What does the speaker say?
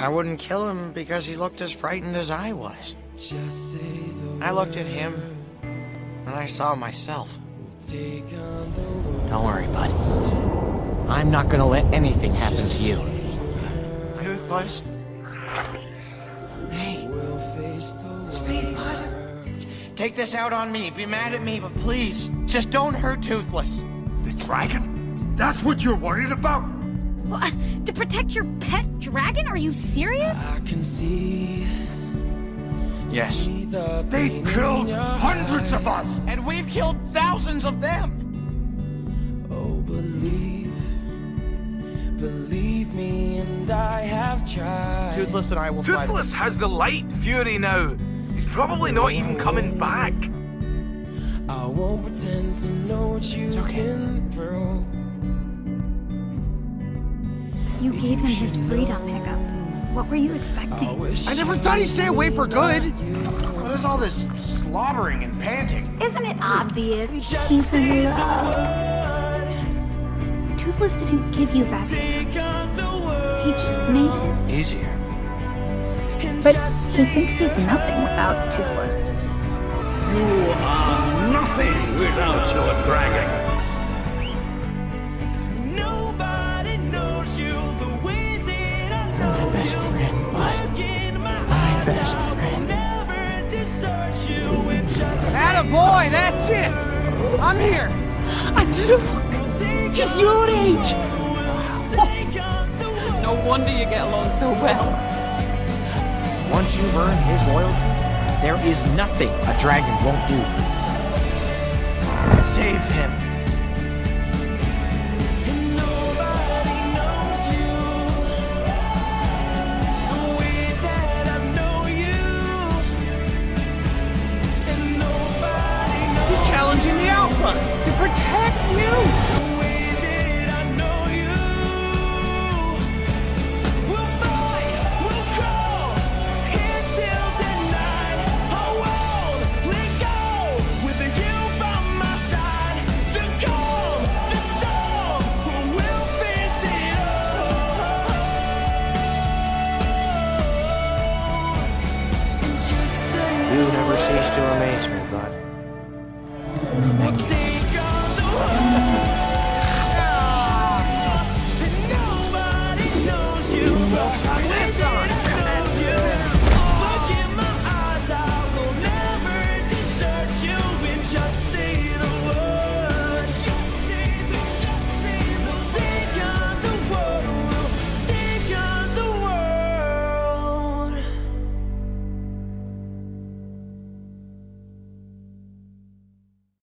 I wouldn't kill him because he looked as frightened as I was. I looked at him, and I saw myself. Don't worry, bud. I'm not gonna let anything happen to you. Toothless? Hey. It's me, bud. Take this out on me. Be mad at me, but please, just don't hurt Toothless. The dragon? That's what you're worried about? What? To protect your pet dragon? Are you serious? I can see. Yes. They've killed hundreds of us! And we've killed thousands of them! Oh, believe me, and I have tried. Toothless and I will fight. Toothless has the light fury now. He's probably not even coming back. I won't pretend to know what you've been through. You gave him his freedom, Hiccup. What were you expecting? I never thought he'd stay away for good. What is all this slobbering and panting? Isn't it obvious? He's in love. Toothless didn't give you that. He just made it. Easier. But he thinks he's nothing without Toothless. You are nothing without your dragon. Nobody knows you the way that I know. My best friend, bud. My best friend. Attaboy, that's it! I'm here! And look! He's your age! No wonder you get along so well. Once you've earned his loyalty, there is nothing a dragon won't do for you. Save him. He's challenging the Alpha to protect you. You never cease to amaze me, bud. Thank you. Nobody knows you. Turn this on!